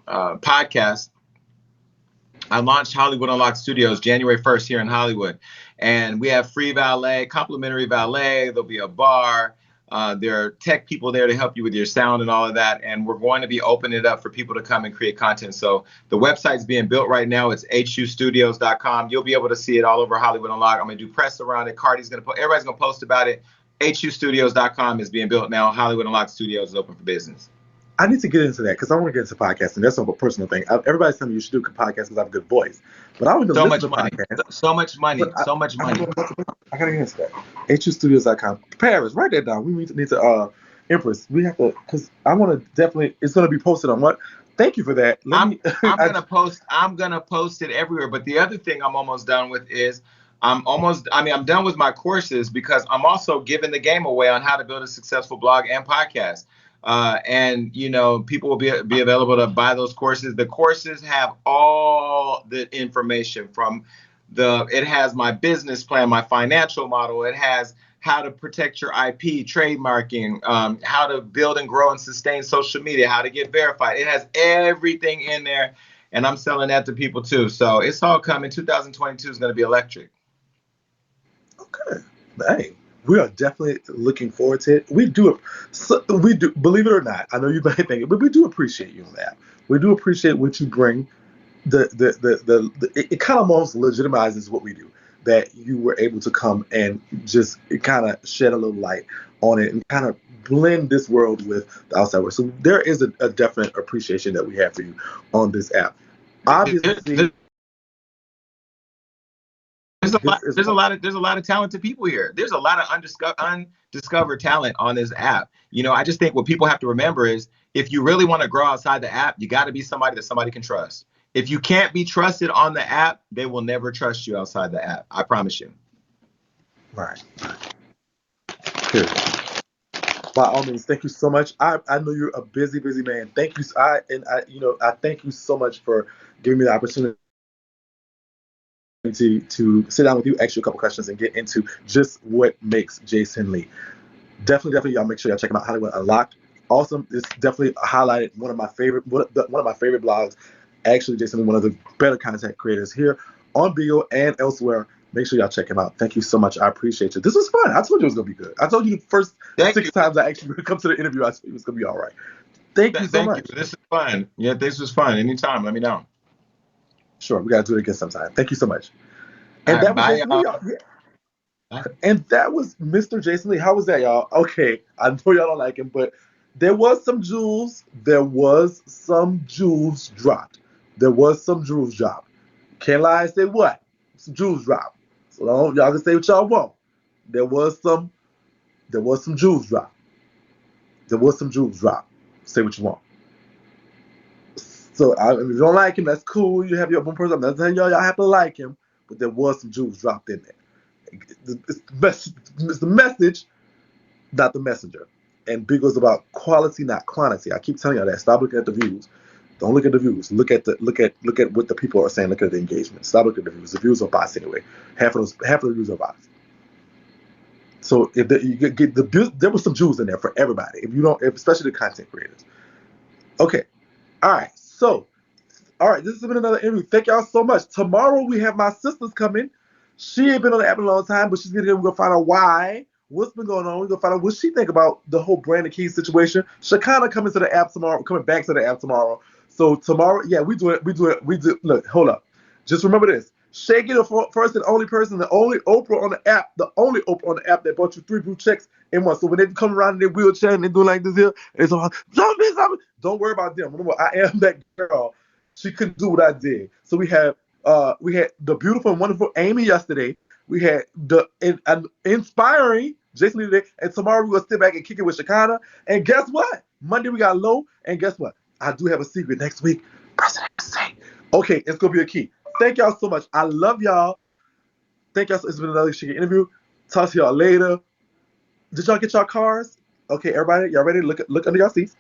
podcast, I launched Hollywood Unlocked Studios January 1st here in Hollywood. And we have free valet, complimentary valet. There'll be a bar. There are tech people there to help you with your sound and all of that. And we're going to be opening it up for people to come and create content. So the website's being built right now. It's hustudios.com. You'll be able to see it all over Hollywood Unlocked. I'm going to do press around it. Cardi's going to put, everybody's going to post about it. hustudios.com is being built now. Hollywood Unlocked Studios is open for business. I need to get into that because I want to get into podcasting. That's not a personal thing. Everybody's telling me you should do podcasts because I have a good voice, but I don't even listen to podcasts. So much money. So much money. I gotta get into that. hustudios.com. Paris, write that down. We need to Empress. We have to because I want to definitely. It's going to be posted on what? Thank you for that. I'm gonna post it everywhere. But the other thing I'm almost done with is I'm done with my courses because I'm also giving the game away on how to build a successful blog and podcast. And people will be available to buy those courses. The courses have all the information from it has my business plan, my financial model. It has how to protect your IP, trademarking, how to build and grow and sustain social media, how to get verified. It has everything in there. And I'm selling that to people too. So it's all coming. 2022 is going to be electric. Okay. Hey, we are definitely looking forward to it. We do, believe it or not. I know you might think it, but we do appreciate you on that. We do appreciate what you bring. It kind of almost legitimizes what we do. That you were able to come and just kind of shed a little light on it and kind of blend this world with the outside world. So there is a definite appreciation that we have for you on this app. Obviously, this is There's a lot of talented people here. There's a lot of undiscovered talent on this app. I just think what people have to remember is if you really want to grow outside the app, you got to be somebody that somebody can trust. If you can't be trusted on the app, they will never trust you outside the app. I promise you. right. Period. By all means, thank you so much. I know you're a busy, busy man. Thank you. I thank you so much for giving me the opportunity to sit down with you, ask you a couple questions, and get into just what makes Jason Lee. Definitely, y'all make sure y'all check him out. Hollywood Unlocked. Awesome. It's definitely highlighted one of my favorite blogs. Actually, Jason Lee, one of the better content creators here on Bigo and elsewhere. Make sure y'all check him out. Thank you so much. I appreciate you. This was fun. I told you it was gonna be good. I told you the first Thank 6 times I actually come to the interview, I told you it was gonna be all right. Thank you so Thank you. much. This is fun. Yeah, this was fun. Anytime, let me know. Sure, we gotta do it again sometime. Thank you so much. All And right, that was bye, Jason Lee, y'all. y'all. Yeah. Bye. And that was Mr. Jason Lee. How was that, y'all? Okay, I know y'all don't like him, but there was some jewels. There was some jewels dropped. There was some jewels dropped. Can't lie and say what? Some jewels dropped. So y'all can say what y'all want. There was some. There was some jewels dropped. There was some jewels dropped. Say what you want. So if you don't like him, that's cool. You have your own person. I'm not telling y'all have to like him, but there was some jewels dropped in there. It's the message, not the messenger. And Bigo's about quality, not quantity. I keep telling y'all that. Stop looking at the views. Don't look at the views. Look at what the people are saying. Look at the engagement. Stop looking at the views. The views are bots anyway. Half of the views are bots. So if you get there was some jewels in there for everybody. If you don't, especially the content creators. Okay. All right. So, all right. This has been another interview. Thank y'all so much. Tomorrow we have my sisters coming. She ain't been on the app in a long time, but she's gonna here. We're gonna find out why. What's been going on? We're gonna find out what she think about the whole Brandon Keys situation. Shakana coming to the app tomorrow, coming back to the app tomorrow. So tomorrow, yeah, we do it. We do. Look, hold up. Just remember this. Shakie, the first and only person, the only Oprah on the app, that bought you 3 blue checks in one. So when they come around in their wheelchair and they do like this here, it's all don't worry about them. Remember, I am that girl. She couldn't do what I did. So we had the beautiful and wonderful Amy yesterday. We had the inspiring Jason Lee today, and tomorrow we're gonna sit back and kick it with Shakana. And guess what? Monday we got Low, and guess what? I do have a secret next week. Presidency. Okay, it's gonna be a key. Thank y'all so much. I love y'all. Thank y'all. It's been another Shakie interview. Talk to y'all later. Did y'all get y'all cars? Okay, everybody, y'all ready? Look under y'all seats.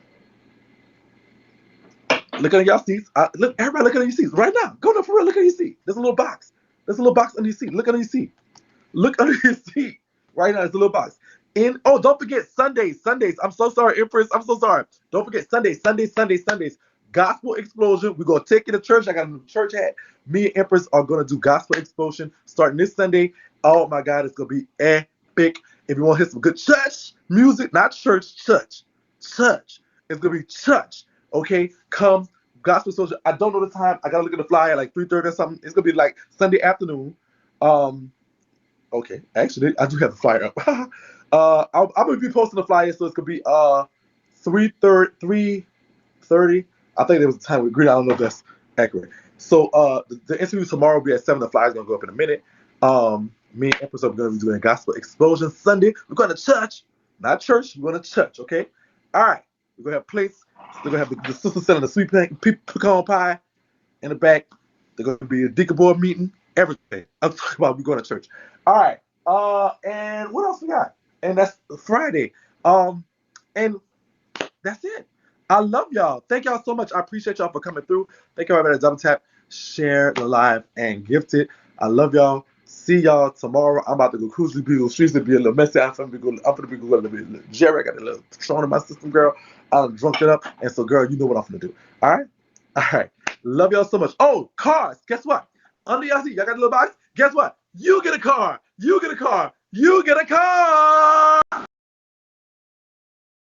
Look under y'all seats. Everybody, look under your seats right now. Go to for real. Look under your seat. There's a little box. There's a little box under your seat. Look under your seat. Look under your seat. Right now, there's a little box. Don't forget Sundays. I'm so sorry, Empress. I'm so sorry. Don't forget Sundays. Gospel Explosion. We're gonna take you to church. I got a new church hat. Me and Empress are gonna do Gospel Explosion starting this Sunday. Oh my God, it's gonna be epic. If you want to hear some good church music, not church. It's gonna be church. Okay, come Gospel Explosion. I don't know the time. I gotta look at the flyer like 3:30 or something. It's gonna be like Sunday afternoon. Okay, actually, I do have the flyer up. I'm gonna be posting the flyer, so it's gonna be 3:30. I think there was a time we agreed. I don't know if that's accurate. So the interview tomorrow will be at 7. The flyer's gonna go up in a minute. Me and Empress are gonna be doing Gospel Explosion Sunday. We're going to church, not church. We're going to church. Okay. All right. We're gonna have plates. We're gonna have the sister selling the sweet pecan pie in the back. There's gonna be a deacon board meeting. Everything. I'm talking about we going to church. All right. And what else we got? And that's Friday. And that's it. I love y'all. Thank y'all so much. I appreciate y'all for coming through. Thank y'all everybody. Double tap, share the live, and gift it. I love y'all. See y'all tomorrow. I'm about to go cruise the Bigo streets to be a little messy. I'm gonna be going a little bit Jerry. I got a little Patron in my system, girl. I'm drunk it up. And so, girl, you know what I'm gonna do. All right? All right. Love y'all so much. Oh, cars. Guess what? Under y'all seat, y'all got a little box. Guess what? You get a car. You get a car. You get a car.